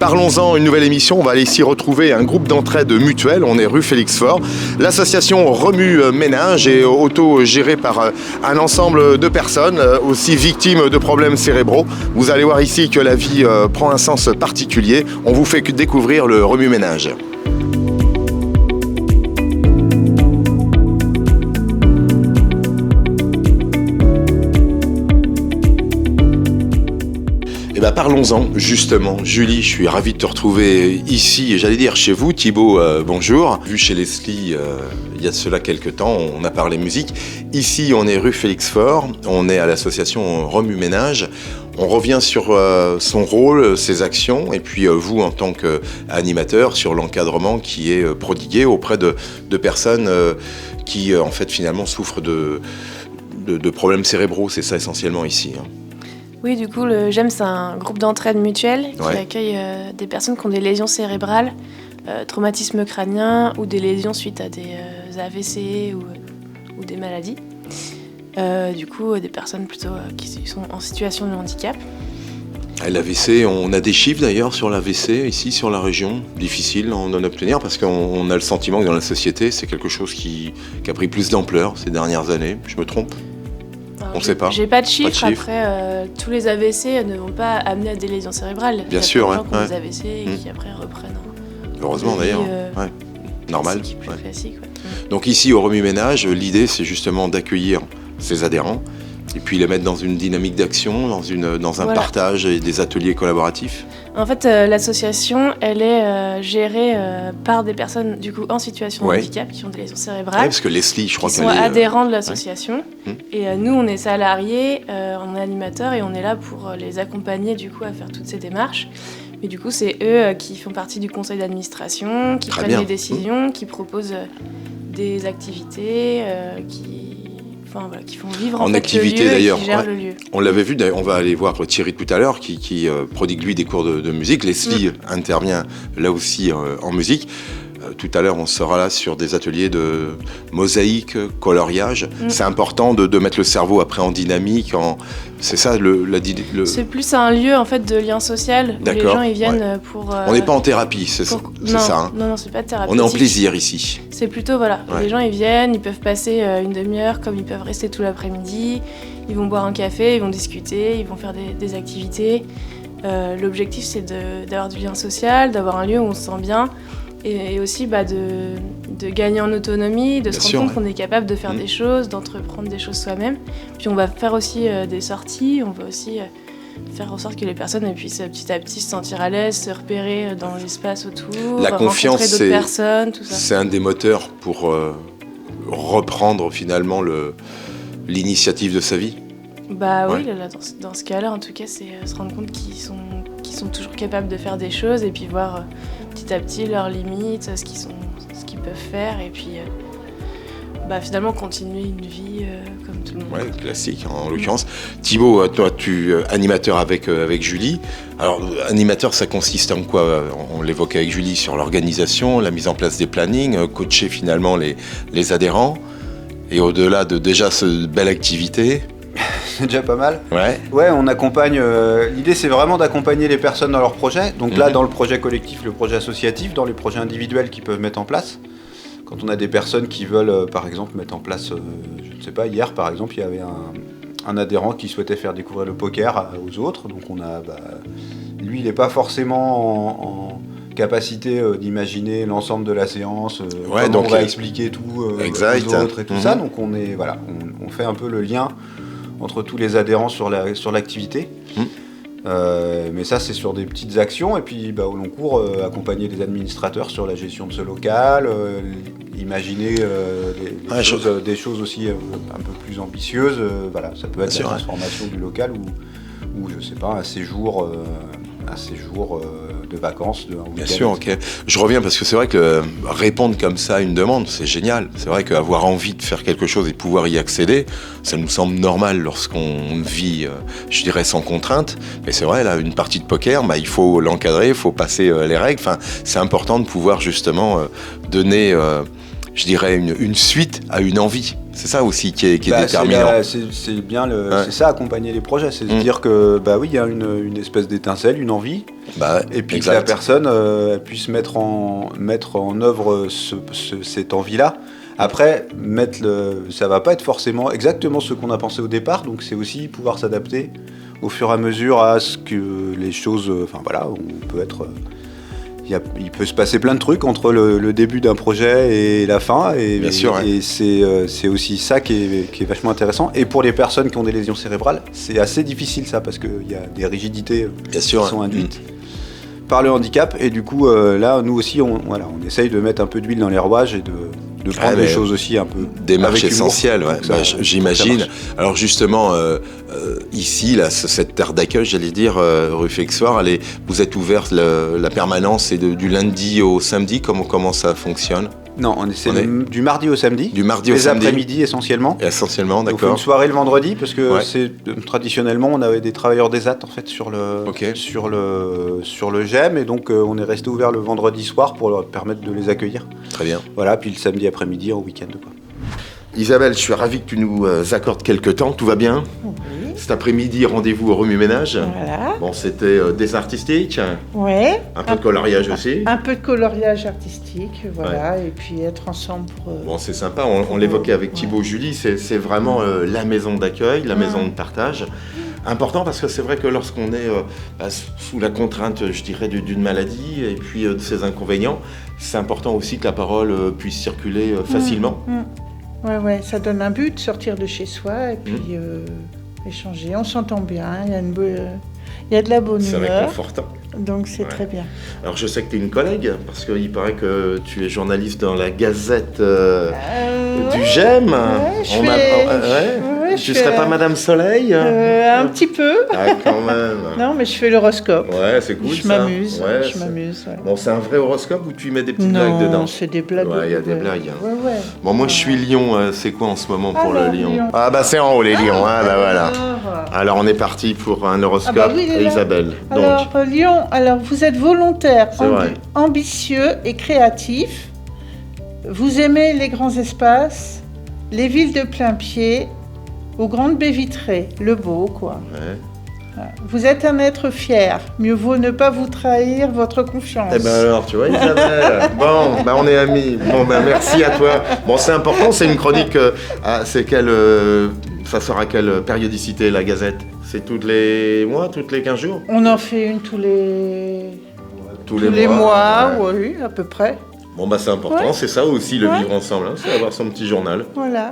Parlons-en, une nouvelle émission. On va aller ici retrouver un groupe d'entraide mutuelle. On est rue Félix Faure. L'association Remue Ménage est auto-gérée par un ensemble de personnes aussi victimes de problèmes cérébraux. Vous allez voir ici que la vie prend un sens particulier. On vous fait découvrir le Remue Ménage. Parlons-en justement. Julie, je suis ravi de te retrouver ici, j'allais dire chez vous. Thibaut, bonjour. Vu chez Leslie, il y a de cela quelques temps, on a parlé musique. Ici, on est rue Félix Faure, on est à l'association Remue Ménage. On revient sur son rôle, ses actions, et puis vous, en tant qu'animateur, sur l'encadrement qui est prodigué auprès de personnes qui, en fait, finalement, souffrent de problèmes cérébraux. C'est ça essentiellement ici. Oui, du coup, le GEM, c'est un groupe d'entraide mutuelle qui accueille des personnes qui ont des lésions cérébrales, traumatisme crânien ou des lésions suite à des AVC ou des maladies. Du coup, des personnes plutôt qui sont en situation de handicap. L'AVC, on a des chiffres d'ailleurs sur l'AVC ici sur la région, difficile d'en obtenir parce qu'on a le sentiment que dans la société, c'est quelque chose qui a pris plus d'ampleur ces dernières années. Je me trompe ? On ne sait pas. J'ai pas de chiffres. Après, tous les AVC ne vont pas amener à des lésions cérébrales. Bien sûr, il y a des gens qui ont des AVC et qui après reprennent. Heureusement d'ailleurs. Normal. Plus classique. Donc ici au Remue Ménage, l'idée c'est justement d'accueillir ces adhérents et puis les mettre dans une dynamique d'action, dans un partage et des ateliers collaboratifs. En fait, l'association, elle est gérée par des personnes du coup en situation de handicap qui ont des lésions cérébrales. Parce que Leslie, je crois qu'elle est adhérents de l'association. Et nous, on est salariés, on est animateurs et on est là pour les accompagner du coup à faire toutes ces démarches. Mais du coup, c'est eux qui font partie du conseil d'administration, qui prennent les décisions, qui proposent des activités, qui font vivre en fait, activité le lieu d'ailleurs. Et qui gèrent le lieu. On l'avait vu, on va aller voir Thierry tout à l'heure qui prodigue lui des cours de musique. Leslie intervient là aussi en musique. Tout à l'heure, on sera là sur des ateliers de mosaïque, coloriage. C'est important de mettre le cerveau après en dynamique. C'est ça C'est plus un lieu en fait de lien social où les gens ils viennent pour. On n'est pas en thérapie, c'est ça. Non, c'est pas thérapeutique. On est en plaisir ici. C'est plutôt les gens ils viennent, ils peuvent passer une demi-heure comme ils peuvent rester tout l'après-midi. Ils vont boire un café, ils vont discuter, ils vont faire des activités. L'objectif c'est d'avoir du lien social, d'avoir un lieu où on se sent bien. Et aussi de gagner en autonomie, de se rendre compte qu'on est capable de faire des choses, d'entreprendre des choses soi-même. Puis on va faire aussi des sorties, on va aussi faire en sorte que les personnes puissent petit à petit se sentir à l'aise, se repérer dans l'espace autour, la confiance, rencontrer d'autres personnes, tout ça. C'est un des moteurs pour reprendre finalement l'initiative de sa vie. Oui, là, dans ce cas-là, en tout cas, c'est se rendre compte qu'ils sont toujours capables de faire des choses et puis voir petit à petit leurs limites, ce qu'ils peuvent faire et puis finalement continuer une vie comme tout le monde. Ouais, classique en l'occurrence. Thibaut, toi tu es animateur avec Julie. Alors animateur ça consiste en quoi ? On l'évoquait avec Julie sur l'organisation, la mise en place des plannings, coacher finalement les adhérents et au-delà de déjà cette belle activité. C'est déjà pas mal. Ouais, on accompagne. L'idée, c'est vraiment d'accompagner les personnes dans leurs projets. Donc là, dans le projet collectif, le projet associatif, dans les projets individuels qu'ils peuvent mettre en place. Quand on a des personnes qui veulent, par exemple, mettre en place, je ne sais pas, hier, par exemple, il y avait un adhérent qui souhaitait faire découvrir le poker aux autres. Donc lui, il n'est pas forcément en capacité d'imaginer l'ensemble de la séance, comment on va expliquer tout aux autres et tout ça. Donc on fait un peu le lien entre tous les adhérents sur l'activité. Mais ça, c'est sur des petites actions. Et puis, au long cours, accompagner les administrateurs sur la gestion de ce local, imaginer des choses aussi un peu plus ambitieuses. Ça peut être la transformation du local ou je sais pas, un séjour de vacances. Bien sûr, ok. Je reviens parce que c'est vrai que répondre comme ça à une demande, c'est génial. C'est vrai qu'avoir envie de faire quelque chose et pouvoir y accéder, ça nous semble normal lorsqu'on vit, je dirais, sans contrainte. Mais c'est vrai, là, une partie de poker, il faut l'encadrer, il faut passer les règles. Enfin, c'est important de pouvoir justement donner, je dirais, une suite à une envie. C'est ça aussi qui est déterminant. C'est bien c'est ça, accompagner les projets. C'est se dire que, oui, il y a une espèce d'étincelle, une envie. Et puis que la personne puisse mettre en œuvre cette envie-là. Après, ça va pas être forcément exactement ce qu'on a pensé au départ, donc c'est aussi pouvoir s'adapter au fur et à mesure à ce que les choses... on peut être... Il peut se passer plein de trucs entre le début d'un projet et la fin, Bien sûr, et c'est aussi ça qui est vachement intéressant. Et pour les personnes qui ont des lésions cérébrales, c'est assez difficile ça, parce qu'il y a des rigidités qui sont induites par le handicap, et du coup là nous aussi on essaye de mettre un peu d'huile dans les rouages et de prendre les choses aussi un peu démarche essentielle, j'imagine. Ça alors justement ici là, cette terre d'accueil, j'allais dire rue Feixoir, vous êtes ouverte la permanence, c'est du lundi au samedi, comment ça fonctionne? Non, du mardi au samedi. Du mardi au samedi. Les après-midi essentiellement. Essentiellement, d'accord. On fait une soirée le vendredi parce que traditionnellement on avait des travailleurs d'ESAT en fait sur le GEM, et donc on est resté ouvert le vendredi soir pour leur permettre de les accueillir. Très bien. Voilà, puis le samedi après-midi en week-end quoi. Isabelle, je suis ravi que tu nous accordes quelques temps. Tout va bien? Oui. Cet après-midi, rendez-vous au remue-ménage. Voilà. Bon, c'était dessin artistique. Oui. Un peu de coloriage aussi. Un peu de coloriage artistique, voilà. Et puis être ensemble pour... Bon, c'est sympa. On l'évoquait avec Thibaut, Julie. C'est vraiment la maison d'accueil, la maison de partage. Important parce que c'est vrai que lorsqu'on est sous la contrainte, je dirais, d'une maladie et puis de ses inconvénients, c'est important aussi que la parole puisse circuler facilement. Ouais, ça donne un but, sortir de chez soi et puis échanger. On s'entend bien, il y a de la bonne humeur. C'est réconfortant. Donc c'est très bien. Alors je sais que tu es une collègue, parce qu'il paraît que tu es journaliste dans la Gazette du GEM. Tu serais pas Madame Soleil un petit peu. Quand même. Non, mais je fais l'horoscope. Ouais, c'est cool. Je m'amuse. Bon, c'est un vrai horoscope ou tu y mets des petites blagues dedans? Non, c'est des blagues. Ouais, il y a des blagues. Ouais. Bon, moi je suis Lion. C'est quoi en ce moment pour le Lion? Ah bah c'est en haut les Lions. Voilà. Alors on est parti pour un horoscope. Isabelle. Alors Lion, vous êtes volontaire, ambitieux et créatif. Vous aimez les grands espaces, les villes de plein pied, aux grandes baies vitrées, le beau quoi. Ouais. Vous êtes un être fier, mieux vaut ne pas vous trahir votre confiance. Eh ben alors, tu vois Isabelle, bon, on est amis. Bon, merci à toi. Bon, c'est important, c'est une chronique, ça sort à quelle périodicité la Gazette? C'est tous les mois, toutes les 15 jours? On en fait une tous les mois, oui, à peu près. Bon, c'est important, c'est ça aussi le vivre ensemble, c'est avoir son petit journal. Voilà.